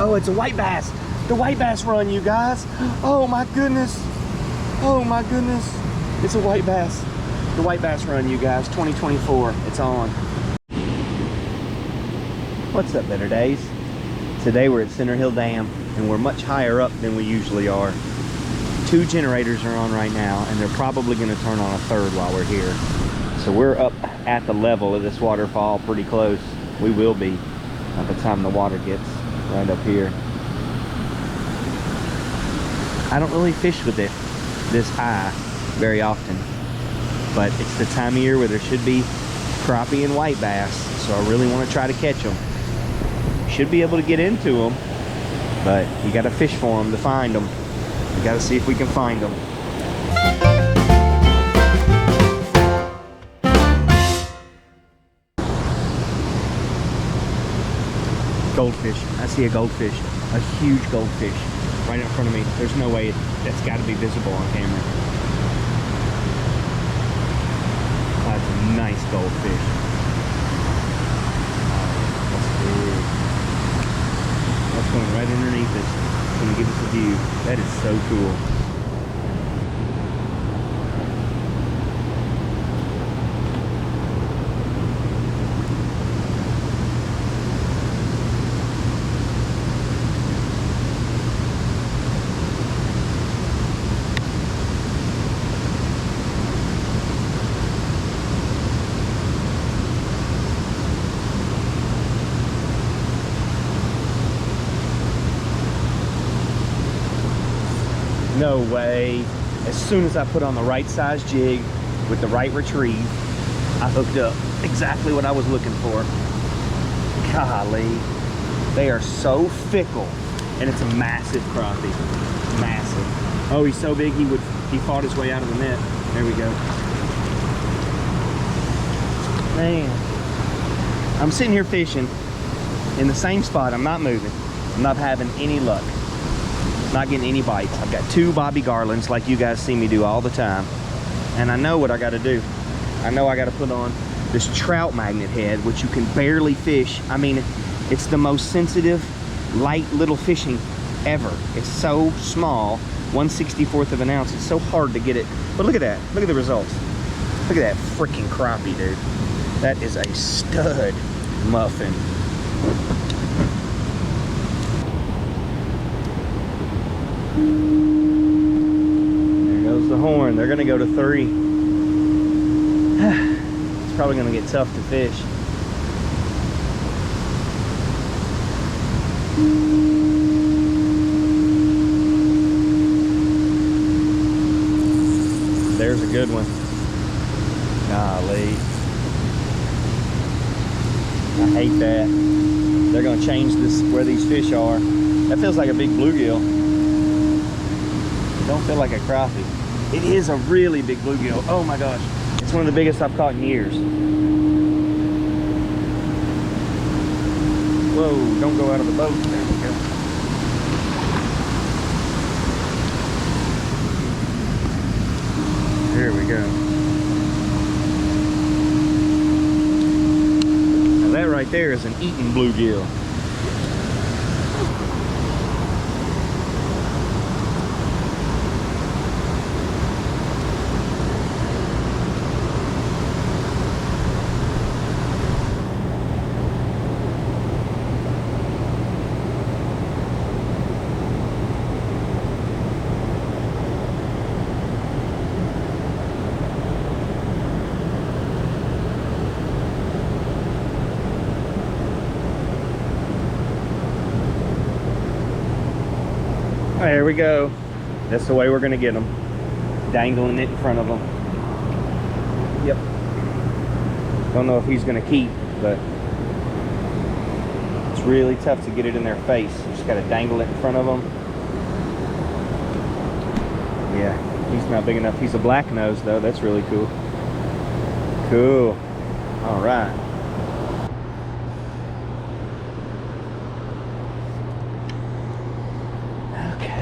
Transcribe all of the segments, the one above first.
Oh, it's a white bass. The white bass run, you guys. Oh my goodness. Oh my goodness. It's a white bass. The white bass run, you guys. 2024. It's on. What's up, Better Days? Today we're at Center Hill Dam, and we're much higher up than we usually are. 2 generators are on right now, and they're probably going to turn on a third while we're here. So we're up at the level of this waterfall, pretty close. We will be by the time the water gets right up here. I don't really fish with it this high very often, but it's the time of year where there should be crappie and white bass, so I really want to try to catch them. Should be able to get into them, but you got to fish for them to find them. We got to see if we can find them. Goldfish. I see a goldfish, a huge goldfish right in front of me. There's no way that's got to be visible on camera. That's a nice goldfish. That's big. That's going right underneath us. It's going to give us a view. That is so cool. No way. As soon as I put on the right size jig with the right retrieve, I hooked up exactly what I was looking for. Golly, they are so fickle, and it's a massive crappie. Massive. Oh, he's so big he fought his way out of the net. There we go. Man, I'm sitting here fishing in the same spot. I'm not moving. I'm not having any luck. Not getting any bites. I've got 2 Bobby Garlands like you guys see me do all the time. And I know what I got to do. I know I got to put on this trout magnet head, which you can barely fish. I mean, it's the most sensitive, light little fishing ever. It's so small, 1/64 of an ounce. It's so hard to get it. But look at that. Look at the results. Look at that freaking crappie, dude. That is a stud muffin. There goes the horn. They're gonna go to 3. It's probably gonna get tough to fish. There's a good one. Golly. I hate that. They're gonna change this where these fish are. That feels like a big bluegill. Don't feel like a crappie. It is a really big bluegill. Oh my gosh. It's one of the biggest I've caught in years. Whoa, don't go out of the boat. There we go. There we go. Now that right there is an eating bluegill. There we go. That's the way we're gonna get them. Dangling it in front of them. Yep. Don't know if he's gonna keep, but it's really tough to get it in their face. You just gotta dangle it in front of them. Yeah, he's not big enough. He's a black nose though. That's really cool. Cool. All right.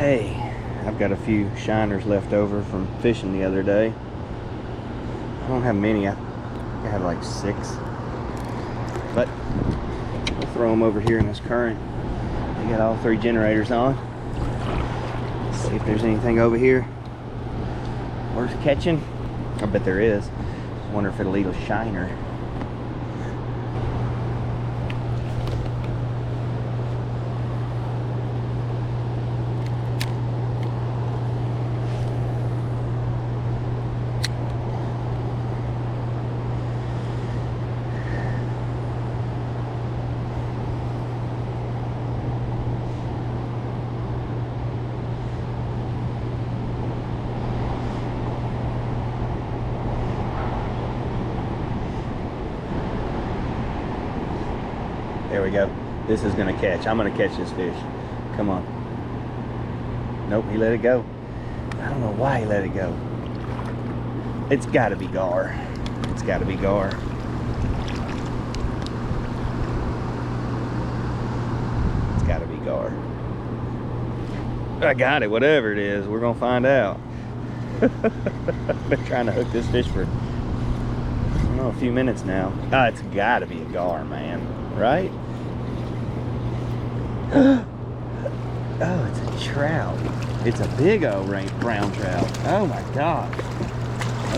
Okay, I've got a few shiners left over from fishing the other day. I don't have many. I think I have like 6. But we'll throw them over here in this current and We got all 3 generators on. Let's see if there's anything over here worth catching. I bet there is. I wonder if it'll eat a shiner. There we go. This is gonna catch. I'm gonna catch this fish. Come on. Nope, he let it go. I don't know why he let it go. It's gotta be gar. It's gotta be gar. It's gotta be gar. I got it, whatever it is. We're gonna find out. I've been trying to hook this fish for, I don't know, a few minutes now. Oh, it's gotta be a gar, man. Right? Oh, it's a trout. It's a big old brown trout. Oh my gosh.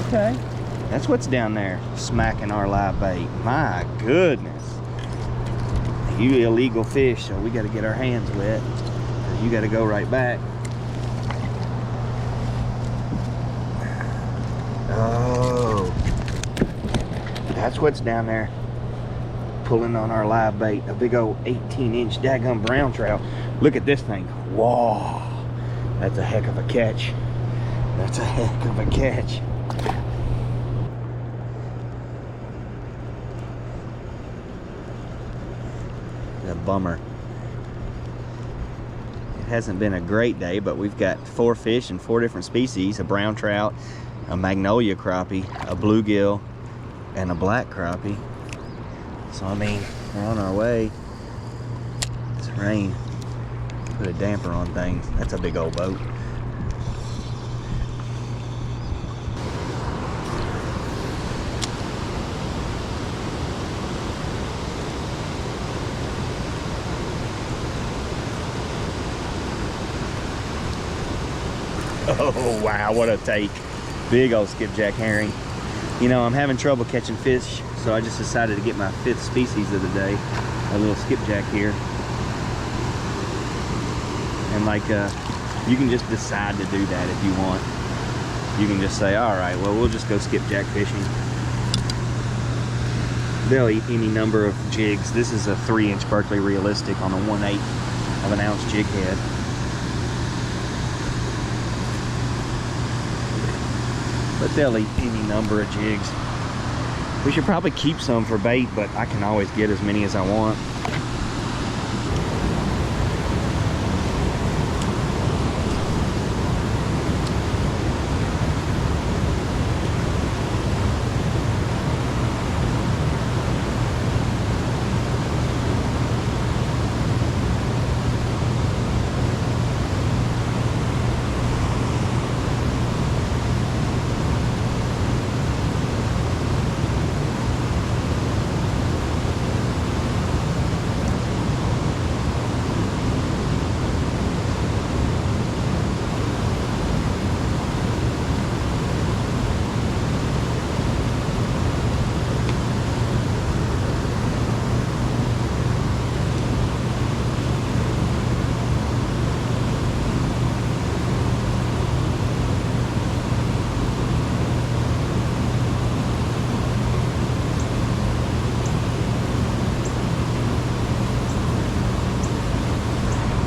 Okay. That's what's down there smacking our live bait. My goodness. You illegal fish, so we got to get our hands wet. You got to go right back. Oh. That's what's down there pulling on our live bait. A big old 18-inch daggum brown trout. Look at this thing. Whoa. That's a heck of a catch. That's a heck of a catch. A bummer. It hasn't been a great day, but we've got 4 fish and 4 different species: a brown trout, a magnolia crappie, a bluegill, and a black crappie. So I mean, we're on our way. This rain put a damper on things. That's a big old boat. Oh wow, what a take. Big old skipjack herring. You know, I'm having trouble catching fish, so I just decided to get my 5th species of the day, a little skipjack here. And like, you can just decide to do that if you want. You can just say, all right, well, we'll just go skipjack fishing. They'll eat any number of jigs. This is a 3-inch Berkeley Realistic on a 1/8 of an ounce jig head. But they'll eat any number of jigs. We should probably keep some for bait, but I can always get as many as I want.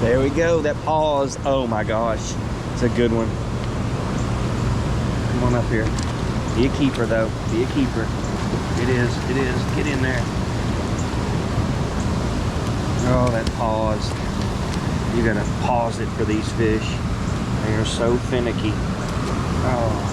There we go, that pause. Oh my gosh, it's a good one. Come on up here. Be a keeper though, be a keeper. It is, get in there. Oh, that pause. You gotta pause it for these fish. They are so finicky. Oh.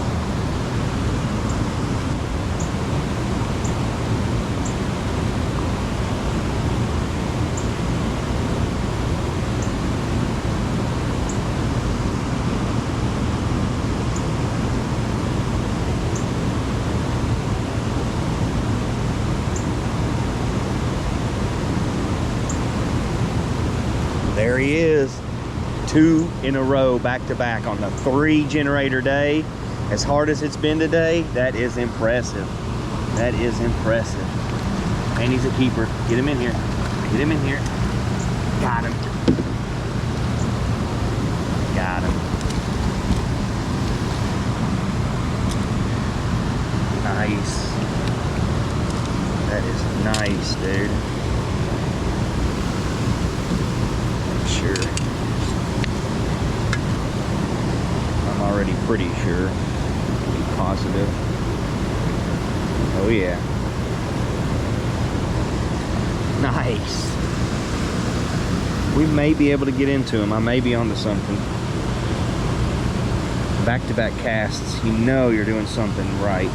There he is. 2 in a row, back to back on the 3 generator day. As hard as it's been today, that is impressive. That is impressive. And he's a keeper. Get him in here. Get him in here. Got him. Got him. Nice. That is nice, dude. I'm sure. I'm already pretty sure. Be positive. Oh yeah. Nice. We may be able to get into him. I may be onto something. Back-to-back casts, you know you're doing something right.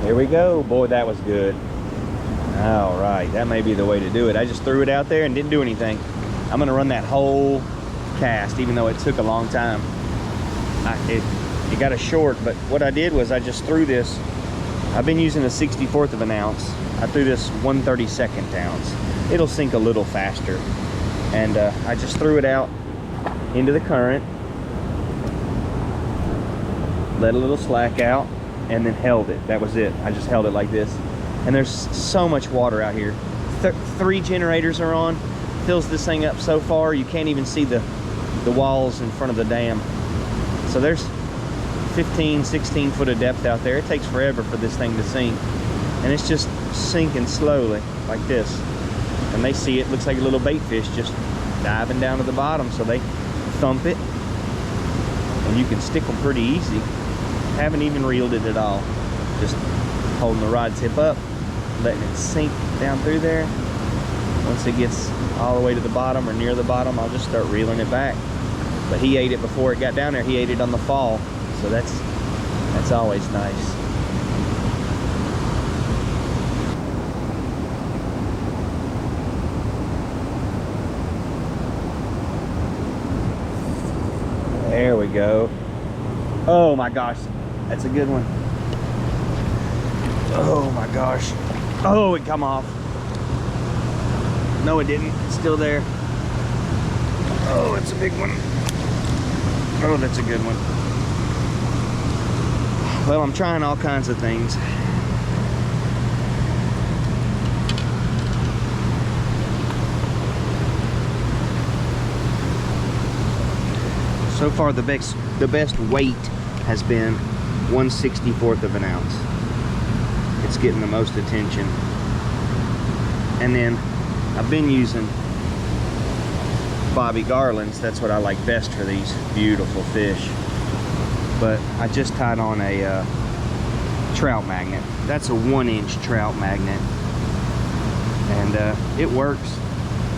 Here we go. Boy, that was good. All right, that may be the way to do it. I just threw it out there and didn't do anything. I'm gonna run that whole cast, even though it took a long time. It got a short, but what I did was I just threw this. I've been using a 64th of an ounce. I threw this 1/32 ounce. It'll sink a little faster. And I just threw it out into the current, let a little slack out, and then held it. That was it. I just held it like this. And there's so much water out here. 3 generators are on. Fills this thing up so far you can't even see the walls in front of the dam. So there's 15, 16 foot of depth out there. It takes forever for this thing to sink. And it's just sinking slowly like this. And they see it, looks like a little bait fish just diving down to the bottom. So they thump it. And you can stick them pretty easy. Haven't even reeled it at all. Just holding the rod tip up, letting it sink down through there. Once it gets all the way to the bottom or near the bottom, I'll just start reeling it back. But he ate it before it got down there. He ate it on the fall. So that's always nice. There we go. Oh my gosh. That's a good one. Oh my gosh. Oh, it come off. No, it didn't. It's still there. Oh, it's a big one. Oh, that's a good one. Well, I'm trying all kinds of things. So far, the best weight has been 1/64 of an ounce. It's getting the most attention. And then I've been using bobby garlands. That's what I like best for these beautiful fish. But I just tied on a trout magnet. That's a 1-inch trout magnet. And it works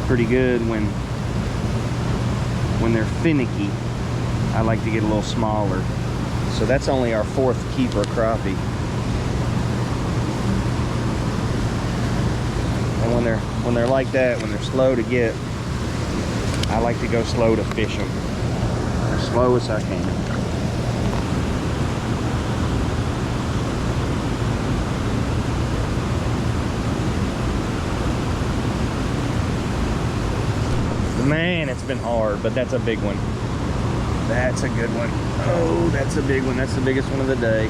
pretty good when they're finicky. I like to get a little smaller. So that's only our 4th keeper crappie. And when they're like that, when they're slow to get, I like to go slow to fish them. As slow as I can. Man, it's been hard, but that's a big one. That's a good one. Oh, that's a big one. That's the biggest one of the day.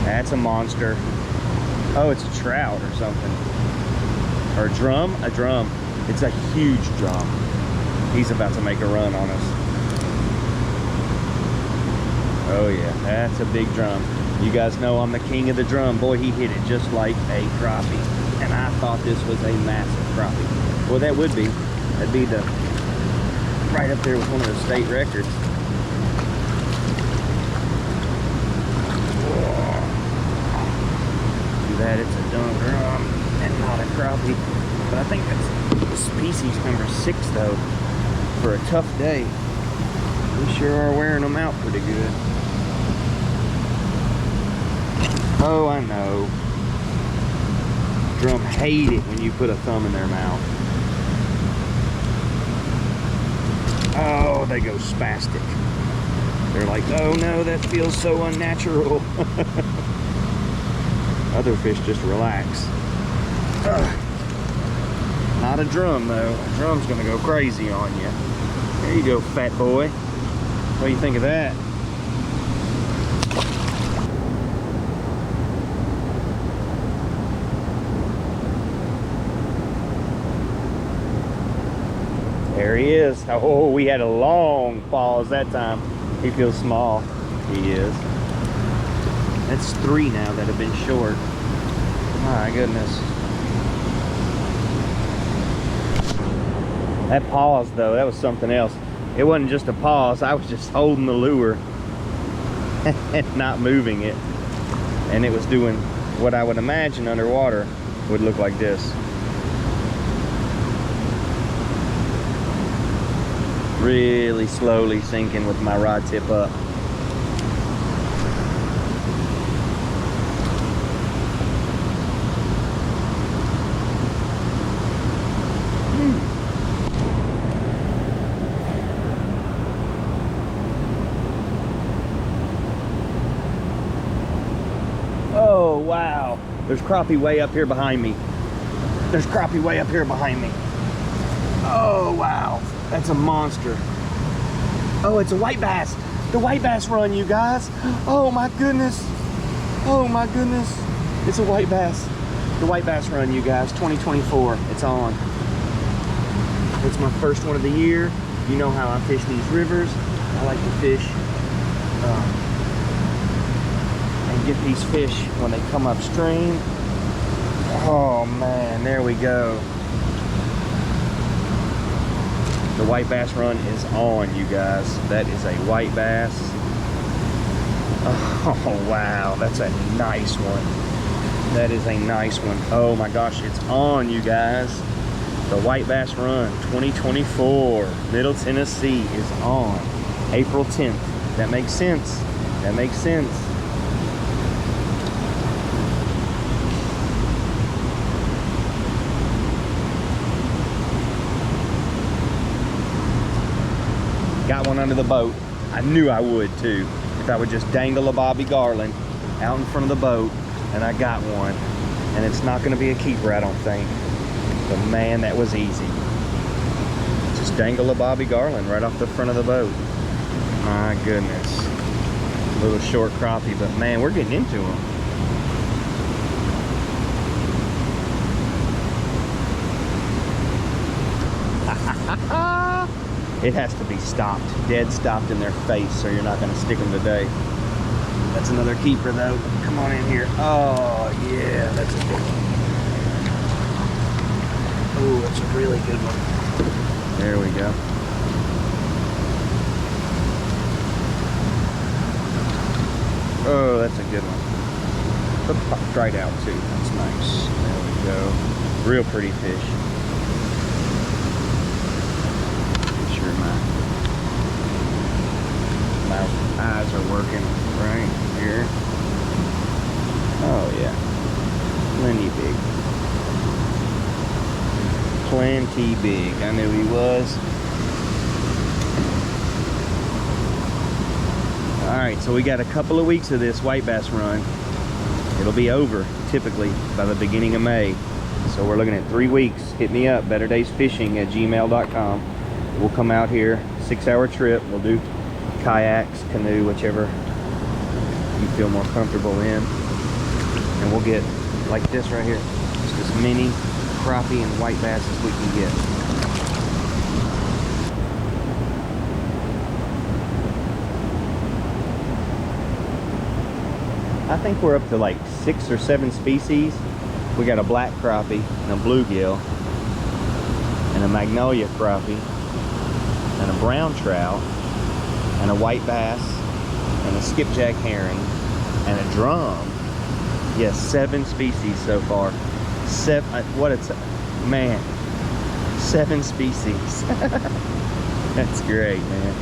That's a monster. Oh, it's a trout or something. Or a drum? A drum. It's a huge drum. He's about to make a run on us. Oh yeah, that's a big drum. You guys know I'm the king of the drum. Boy, he hit it just like a crappie. And I thought this was a massive crappie. Well, that would be. That'd be the right up there with one of the state records. species number 6 though, for a tough day. We sure are wearing them out pretty good. Oh, I know. Drum hate it when you put a thumb in their mouth. Oh, they go spastic. They're like, oh no, that feels so unnatural. Other fish just relax. Ugh. Not a drum though. A drum's gonna go crazy on you. There you go, fat boy. What do you think of that? There he is. Oh, we had a long pause that time. He feels small. He is. That's 3 now that have been short. My goodness. That pause though, that was something else. It wasn't just a pause. I was just holding the lure and not moving it. And it was doing what I would imagine underwater would look like this. Really slowly sinking with my rod tip up. Oh wow, there's crappie way up here behind me. There's crappie way up here behind me. Oh wow. That's a monster. Oh, it's a white bass. The white bass run, you guys. Oh my goodness. Oh my goodness. It's a white bass. The white bass run, you guys. 2024. It's on. It's my first one of the year. You know how I fish these rivers. I like to fish and get these fish when they come upstream. Oh man, there we go. The white bass run is on, you guys. That is a white bass. Oh, wow. That's a nice one. That is a nice one. Oh, my gosh. It's on, you guys. The white bass run 2024. Middle Tennessee is on. April 10th. That makes sense. That makes sense. Got one under the boat. I knew I would too. If I would just dangle a bobby garland out in front of the boat, and I got one. And it's not gonna be a keeper, I don't think. But man, that was easy. Just dangle a bobby garland right off the front of the boat. My goodness. A little short crappie, but man, we're getting into them. It has to be stopped, dead stopped in their face, so you're not going to stick them today. That's another keeper though. Come on in here. Oh yeah, that's a good one. Oh, that's a really good one. There we go. Oh, that's a good one. But popped right out too. That's nice. There we go. Real pretty fish. My eyes are working right here. Oh yeah, plenty big. Plenty big. I knew he was. All right, so we got a couple of weeks of this white bass run. It'll be over typically by the beginning of May. So we're looking at 3 weeks. Hit me up, betterdaysfishing@gmail.com. We'll come out here, 6-hour trip. We'll do kayaks, canoe, whichever you feel more comfortable in. And we'll get like this right here. Just as many crappie and white bass as we can get. I think we're up to like 6 or 7 species. We got a black crappie and a bluegill and a magnolia crappie and a brown trout and a white bass and a skipjack herring and a drum. Yes, 7 species so far. Man, 7 species. That's great, man.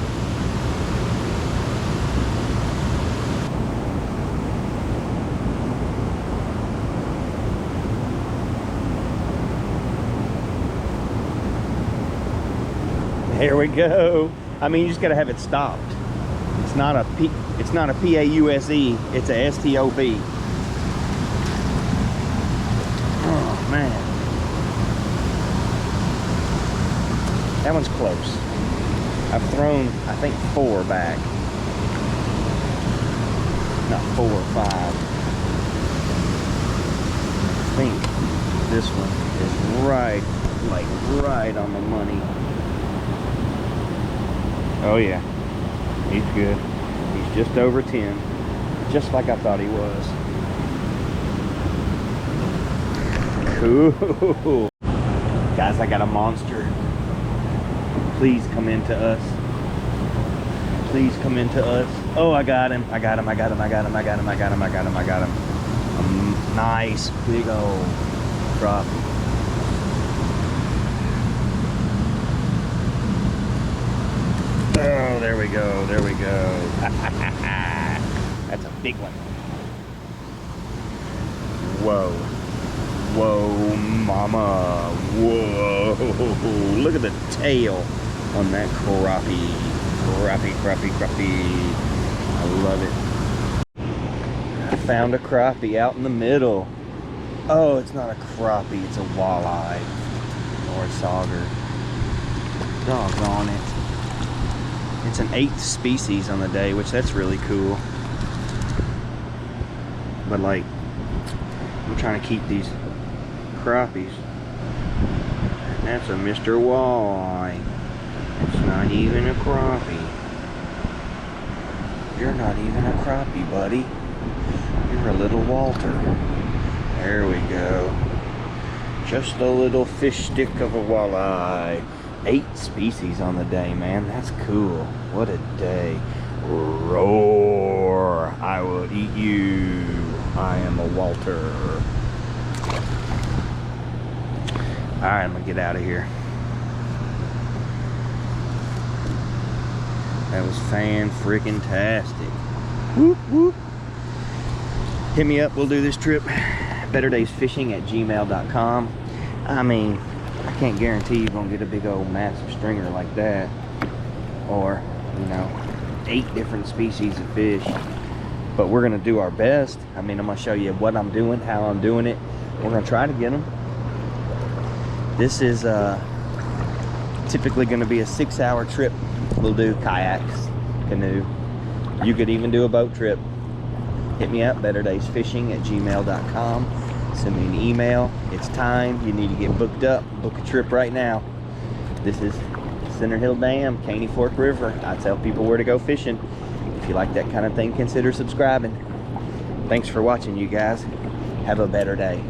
There we go. I mean, you just gotta have it stopped. It's not a P-A-U-S-E, it's a S-T-O-P. Oh man. That one's close. I've thrown, I think, 4 back. Not 4 or 5. I think this one is right, like right on the money. Oh yeah, he's good. He's just over 10, just like I thought he was. Cool. Guys, I got a monster. Please come into us. Please come into us. Oh, I got him. I got him. I got him. I got him. I got him. I got him. I got him. I got him. A nice big old crappie. Oh, there we go. There we go. That's a big one. Whoa. Whoa, mama. Whoa. Look at the tail on that crappie. Crappie, crappie, crappie. I love it. I found a crappie out in the middle. Oh, it's not a crappie. It's a walleye. Or a sauger. Doggone it. It's an 8th species on the day, which that's really cool. But like, I'm trying to keep these crappies. That's a Mr. Walleye. It's not even a crappie. You're not even a crappie, buddy. You're a little Walter. There we go. Just a little fish stick of a walleye. 8 species on the day, man. That's cool. What a day. Roar. I will eat you. I am a Walter. Alright, I'm gonna get out of here. That was fan-freaking-tastic. Whoop, whoop. Hit me up. We'll do this trip. betterdaysfishing@gmail.com. I mean, I can't guarantee you're gonna get a big old massive stringer like that, or, you know, 8 different species of fish, but we're gonna do our best. I mean, I'm gonna show you what I'm doing, how I'm doing it. We're gonna try to get them. This is typically gonna be a 6-hour trip. We'll do kayaks, canoe. You could even do a boat trip. Hit me up, betterdaysfishing@gmail.com. Send me an email. It's time. You need to get booked up. Book a trip right now. This is Center Hill Dam, Caney Fork River. I tell people where to go fishing. If you like that kind of thing, consider subscribing. Thanks for watching, you guys. Have a better day.